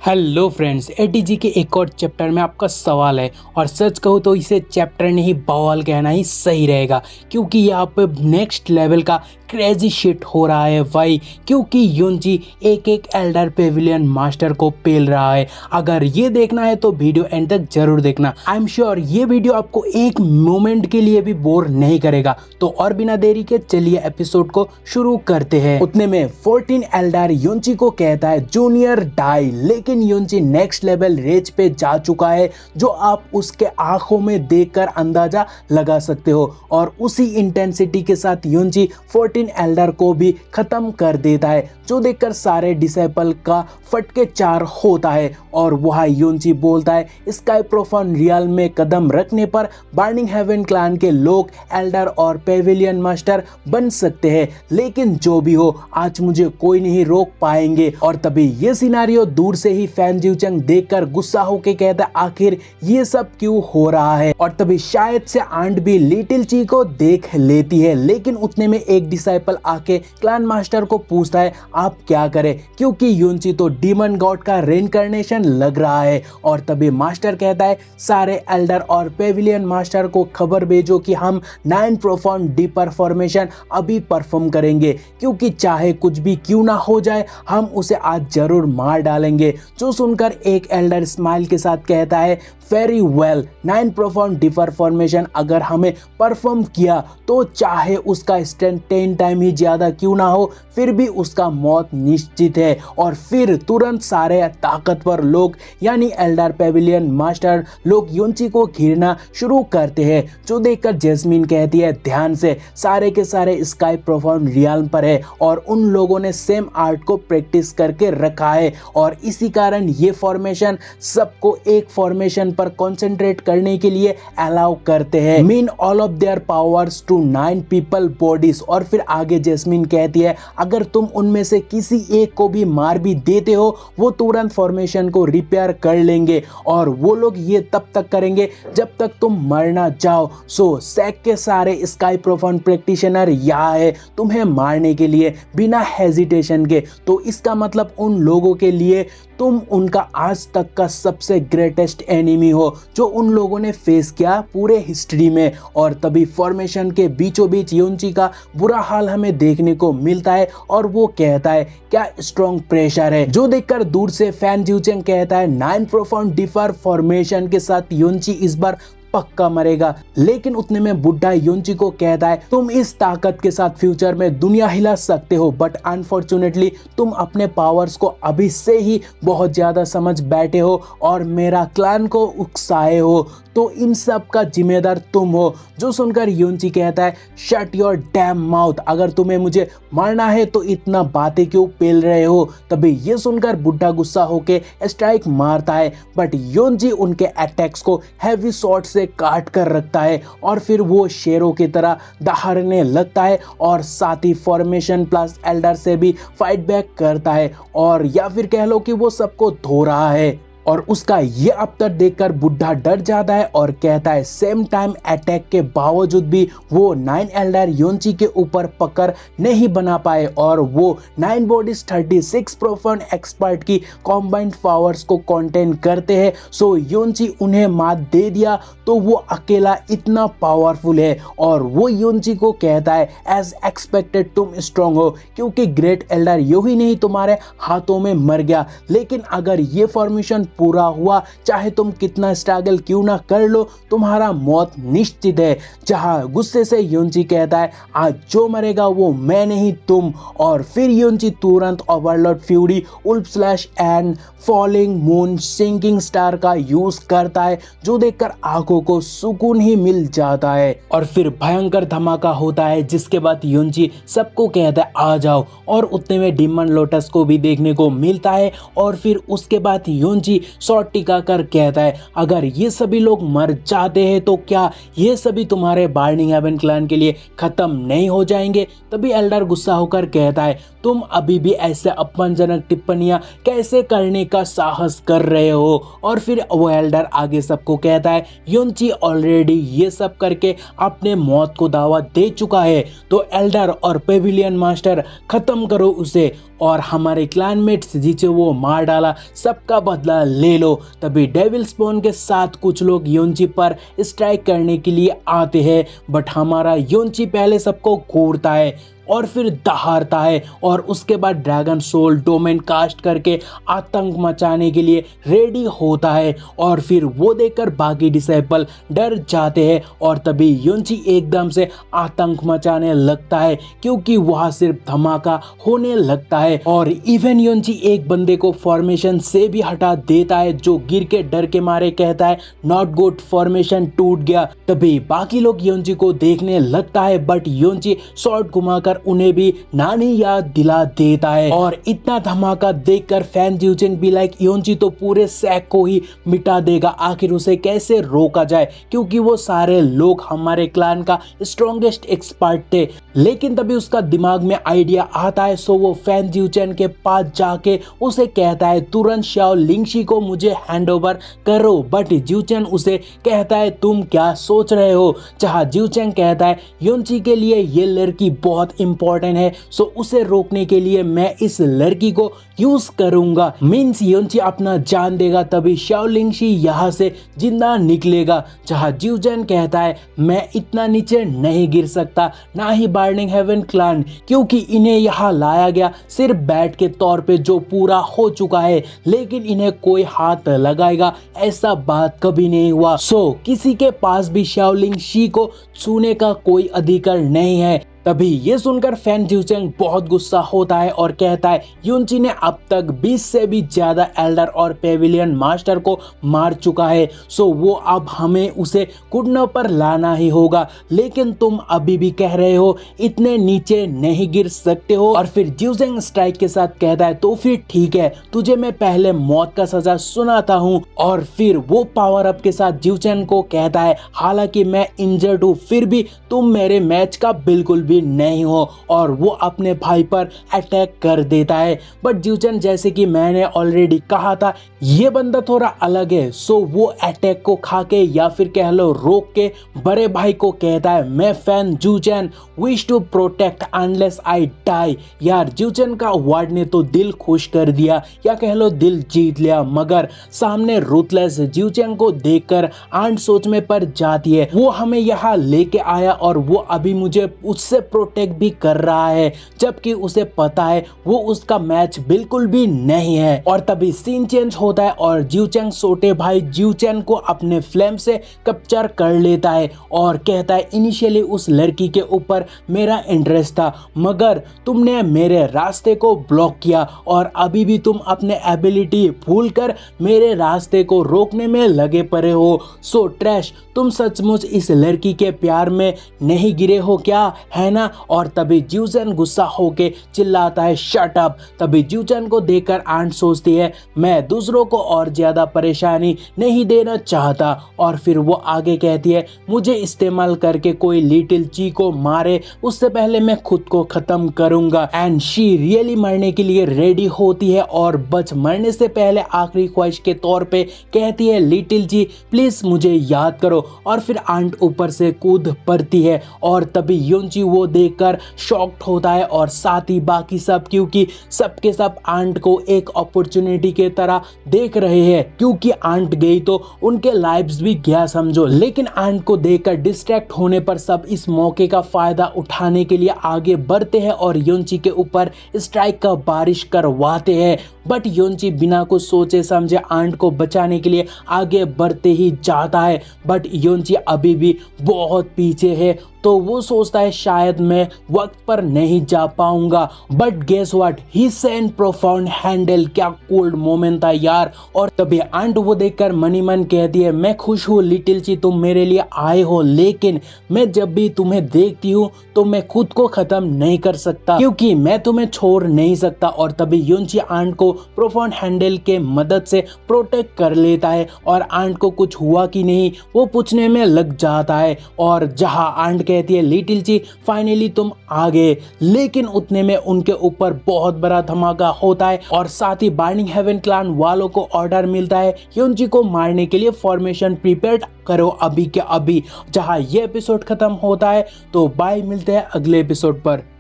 Hello friends, ATG के एक और चैप्टर में आपका सवाल है और सच कहूँ तो इसे चैप्टर नहीं बवाल कहना ही सही रहेगा, क्योंकि यहाँ पे नेक्स्ट लेवल का क्रेजी शिट हो रहा है भाई। क्योंकि युनजी एक एक एल्डर पेविलियन मास्टर को पेल रहा है। अगर ये देखना है तो वीडियो एंड तक जरूर देखना। आई एम श्योर ये वीडियो आपको एक मोमेंट के लिए भी बोर नहीं करेगा। तो और बिना देरी के चलिए एपिसोड को शुरू करते हैं। उतने में 14 एल्डर युनजी को कहता है जूनियर डाई, लेकिन युनजी नेक्स्ट लेवल रेज पे जा चुका है जो आप उसके आंखों में देखकर अंदाजा लगा सकते हो। और उसी इंटेंसिटी के साथ युनजी 14 एल्डर को भी खत्म कर देता है, जो देखकर सारे डिसेबल का फटके चार होता है। और वह युनजी बोलता है स्काई प्रोफान रियल में कदम रखने पर बर्निंग हेवन क्लैन के लोग एल्डर और पेविलियन मास्टर बन सकते हैं, लेकिन जो भी हो आज मुझे कोई नहीं रोक पाएंगे। और तभी ये सिनारियो दूर से ही फैन जिवचंग देखकर गुस्सा होके कहता है आखिर ये सब क्यों हो रहा है। और तभी शायद से आंट भी लिटिल ची को देख लेती है, लेकिन उतने में एक डिसाइपल आके क्लैन मास्टर को पूछता है आप क्या करें, क्योंकि युनजी तो डीमन गॉड का रेइनकार्नेशन लग रहा है। और तभी मास्टर कहता है सारे एल्डर और पेविलियन मास्टर को खबर भेजो कि हम 9 प्रोफाउंड डीपर फॉर्मेशन अभी परफॉर्म करेंगे, क्योंकि चाहे कुछ भी क्यों ना हो जाए हम उसे आज जरूर मार डालेंगे। जो सुनकर एक एल्डर स्माइल के साथ कहता है very well, 9 profound deeper formation अगर हमें परफॉर्म किया तो चाहे उसका स्टैंड 10 टाइम ही ज्यादा क्यों ना हो फिर भी उसका मौत निश्चित है। और फिर तुरंत सारे ताकतवर लोग यानी एल्डर पेविलियन मास्टर लोग युनजी को घिरना शुरू करते हैं, जो देखकर जैस्मिन कहती है ध्यान से, सारे के सारे स्काई प्रोफाउंड रियल्म पर है और उन लोगों ने सेम आर्ट को प्रैक्टिस करके रखा है और इसी कारण ये फॉर्मेशन सबको एक फॉर्मेशन पर कंसंट्रेट करने के लिए अलाउ करते हैं। Mean all of their powers to 9 people bodies. और फिर आगे जैस्मिन कहती है अगर तुम उनमें से किसी एक को भी मार भी देते हो वो तुरंत फॉर्मेशन को रिपेयर कर लेंगे और वो लोग ये तब तक करेंगे जब तक तुम मर ना जाओ। सो सैक के सारे स्काई प्रोफाउंड प्रैक्टिशनर यहाँ है तुम्हें मारने के लिए बिना हेजिटेशन के। तो इसका मतलब उन लोगों के लिए तुम उनका आज तक का सबसे ग्रेटेस्ट एनिमी हो जो उन लोगों ने फेस किया पूरे हिस्ट्री में। और तभी फॉर्मेशन के बीचों बीच युनजी का बुरा हाल हमें देखने को मिलता है और वो कहता है क्या स्ट्रॉन्ग प्रेशर है, जो देखकर दूर से फैन जिवचंग कहता है 9 प्रोफाउंड डीपर फॉर्मेशन के साथ युनजी इस बार पक्का मरेगा। लेकिन उतने में बुढ़ा युनजी को कहता है तुम इस ताकत के साथ फ्यूचर में दुनिया हिला सकते हो, बट अनफॉर्चुनेटली तुम अपने पावर्स को अभी से ही बहुत ज्यादा समझ बैठे हो और मेरा क्लैन को उकसाए हो, तो इन सब का जिम्मेदार तुम हो। जो सुनकर युनजी कहता है शट योर डैम माउथ, अगर तुम्हें मुझे मारना है तो इतना बातें क्यों पेल रहे हो। तभी ये सुनकर बुढ़ा गुस्सा होके स्ट्राइक मारता है, बट युनजी उनके अटैक्स को हैवी शॉट से काट कर रखता है और फिर वो शेरों की तरह दहाड़ने लगता है और साथ ही फॉर्मेशन प्लस एल्डर से भी फाइट बैक करता है, और या फिर कह लो कि वो सबको धो रहा है। और उसका ये अवतार देखकर बुढ़ा डर जाता है और कहता है सेम टाइम अटैक के बावजूद भी वो 9 एल्डर युनजी के ऊपर पकड़ नहीं बना पाए और वो 9 बॉडीज 36 प्रोफाउंड एक्सपर्ट की कॉम्बाइंड पावर्स को कंटेन करते हैं। सो युनजी उन्हें मात दे दिया तो वो अकेला इतना पावरफुल है। और वो युनजी को कहता है एज एक्सपेक्टेड तुम स्ट्रॉन्ग हो, क्योंकि ग्रेट एल्डर यू ही नहीं तुम्हारे हाथों में मर गया, लेकिन अगर ये फॉर्मेशन पूरा हुआ चाहे तुम कितना स्ट्रगल क्यों ना कर लो तुम्हारा मौत निश्चित है। जहां गुस्से से युनजी कहता है आज जो मरेगा वो मैं नहीं तुम। और फिर युनजी तुरंत overlord fury wolf slash and falling moon sinking star का यूज करता है, जो देखकर आंखों को सुकून ही मिल जाता है। और फिर भयंकर धमाका होता है जिसके बाद युनजी सबको कहता है आ जाओ, और उतने में डीमन लोटस को भी देखने को मिलता है। और फिर उसके बाद युनजी शॉट टिका कर कहता है अगर ये सभी लोग मर जाते हैं तो क्या ये सभी तुम्हारे बर्निंग हेवन क्लैन के लिए खत्म नहीं हो जाएंगे। तभी एल्डर गुस्सा होकर कहता है तुम अभी भी ऐसे अपमानजनक टिप्पणियां कैसे करने का साहस कर रहे हो। और फिर वो एल्डर आगे सबको कहता है युनजी ऑलरेडी ये सब करके अपने मौत को दावा दे चुका है, तो एल्डर और पेविलियन मास्टर खत्म करो उसे। और हमारे क्लैनमेट्स जिसे वो मार डाला सबका बदला ले लो। तभी डेविल स्पॉन के साथ कुछ लोग योंची पर स्ट्राइक करने के लिए आते हैं, बट हमारा योंची पहले सबको घूरता है और फिर दहाड़ता है और उसके बाद ड्रैगन सोल डोमेन कास्ट करके आतंक मचाने के लिए रेडी होता है। और फिर वो देखकर बाकी डिसेबल डर जाते हैं और तभी योंची एकदम से आतंक मचाने लगता है क्योंकि वहाँ सिर्फ धमाका होने लगता है। और इवन योंची एक बंदे को फॉर्मेशन से भी हटा देता है जो गिर के डर के मारे कहता है नॉट गुड, फॉर्मेशन टूट गया। तभी बाकी लोग योंची को देखने लगता है बट योंची शॉट घुमाकर उन्हें भी नानी याद दिला देता है। और इतना धमाका देखकर फैन ज्यूचेंग भी लाइक योंची तो पूरे सैक को ही मिटा देगा, आखिर उसे कैसे रोका जाए क्योंकि वो सारे लोग हमारे क्लान का स्ट्रॉन्गेस्ट एक्सपर्ट थे। लेकिन तभी उसका दिमाग में आइडिया आता है, सो वो फैन ज्यूचेन के पास जाके उसे कहता है तुरंत शाओ लिंगशी को मुझे हैंड ओवर करो। बट ज्यूचेन उसे कहता है तुम क्या सोच रहे हो। जहाँ ज्यूचेन कहता है योंची के लिए ये लड़की बहुत इंपॉर्टेंट है, सो उसे रोकने के लिए मैं इस लड़की को यूज करूंगा, मीन्स योंची अपना जान देगा तभी शाओ लिंगशी यहाँ से जिंदा निकलेगा। जहाँ ज्यूचेन कहता है मैं इतना नीचे नहीं गिर सकता, ना ही बर्निंग हेवन क्लान, क्योंकि इन्हें यहाँ लाया गया सिर्फ बैट के तौर पे जो पूरा हो चुका है, लेकिन इन्हें कोई हाथ लगाएगा ऐसा बात कभी नहीं हुआ। सो किसी के पास भी शाओ लिंगशी को छूने का कोई अधिकार नहीं है। तभी ये सुनकर फैन ज्यूचेंग बहुत गुस्सा होता है और कहता है योंची ने अब तक 20 से भी ज्यादा एल्डर और पेविलियन मास्टर को मार चुका है, सो वो अब हमें उसे घुटनों पर लाना ही होगा। लेकिन तुम अभी भी कह रहे हो इतने नीचे नहीं गिर सकते हो। और फिर ज्यूचेंग स्ट्राइक के साथ कहता है तो फिर ठीक है, तुझे मैं पहले मौत का सजा सुनाता हूँ। और फिर वो पावर अप के साथ ज्यूचेंग को कहता है हालांकि मैं इंजर्ड हूँ फिर भी तुम मेरे मैच का बिल्कुल भी नहीं हो, और वो अपने भाई पर अटैक कर देता है। बट ज्यूचेन जैसे कि मैंने ऑलरेडी कहा था ये बंदा थोड़ा अलग है, सो वो अटैक को खा के या फिर कह लो रोक के बड़े भाई को कहता है मैं Fan Zhuchen wish to protect unless I die. यार ज्यूचेन का वर्ड ने तो दिल खुश कर दिया या कह लो दिल जीत लिया, मगर सामने रूथलेस ज्यूचेन को देखकर आंट सोच में पड़ जाती है। वो हमें यहाँ लेके आया और वो अभी मुझे उससे प्रोटेक्ट भी कर रहा है, जबकि उसे पता है वो उसका मैच बिल्कुल भी नहीं है। और तभी सीन चेंज होता है और ज्यूचेंग छोटे भाई ज्यूचेन को अपने फ्लेम से कैप्चर कर लेता है और कहता है इनिशियली उस लड़की के ऊपर मेरा इंटरेस्ट था, मगर तुमने मेरे रास्ते को ब्लॉक किया और अभी भी तुम अपने एबिलिटी भूलकर मेरे रास्ते को रोकने में लगे पड़े हो। सो ट्रैश, तुम सचमुच इस लड़की के प्यार में नहीं गिरे हो क्या, है ना। और तभी ज्यूचेन गुस्सा होके चिल्लाता है शट अप। तभी ज्यूचेन को देखकर आंट सोचती है मैं दूसरों को और ज्यादा परेशानी नहीं देना चाहता। और फिर वो आगे कहती है मुझे इस्तेमाल करके कोई लिटिल ची को मारे उससे पहले मैं खुद को खत्म करूंगा। एंड शी रियली मरने के लिए रेडी होती है और बच मरने से पहले आखिरी ख्वाहिश के तौर पे कहती है लिटिल ची प्लीज मुझे याद करो। और फिर आंट ऊपर से कूद पड़ती है और तभी योंची वो देखकर शॉक्ड होता है और साथ ही बाकी सब, क्योंकि सबके सब आंट को एक अपॉर्चुनिटी के तरह देख रहे हैं, क्योंकि आंट गई तो उनके लाइव्स भी गया समझो। लेकिन आंट को देखकर डिस्ट्रैक्ट होने पर सब इस मौके का फायदा उठाने के लिए आगे बढ़ते हैं और योंची के ऊपर स्ट्राइक का बारिश करवाते हैं। बट योंची बिना कुछ सोचे समझे आंट को बचाने के लिए आगे बढ़ते ही जाता है, बट योंची अभी भी बहुत पीछे है, तो वो सोचता है शायद मैं वक्त पर नहीं जा पाऊंगा। But guess what, he send profound handle, क्या कोल्ड मोमेंट था यार। और तभी आंट वो देखकर मनी मन कहती है मैं खुश हूँ लिटिल ची तुम मेरे लिए आए हो, लेकिन मैं जब भी तुम्हें देखती हूँ तो मैं खुद को खत्म नहीं कर सकता क्योंकि मैं तुम्हें छोड़ नहीं सकता। और तभी योंची आंट को प्रोफाउंड हैंडल के मदद से प्रोटेक्ट कर लेता है और आंट को कुछ हुआ कि नहीं वो पूछने में लग जाता है। और जहाँ आंट कहती है लिटिल ची फाइनली तुम आ गए, लेकिन उतने में उनके ऊपर बहुत बड़ा धमाका होता है और साथ ही बर्निंग हेवन क्लान वालों को ऑर्डर मिलता है योंची को मारने के लिए फॉर्मेशन प्रिपेयर करो अभी के अभी। जहां ये एपिसोड खत्म होता है, तो बाय, मिलते हैं अगले एपिसोड पर।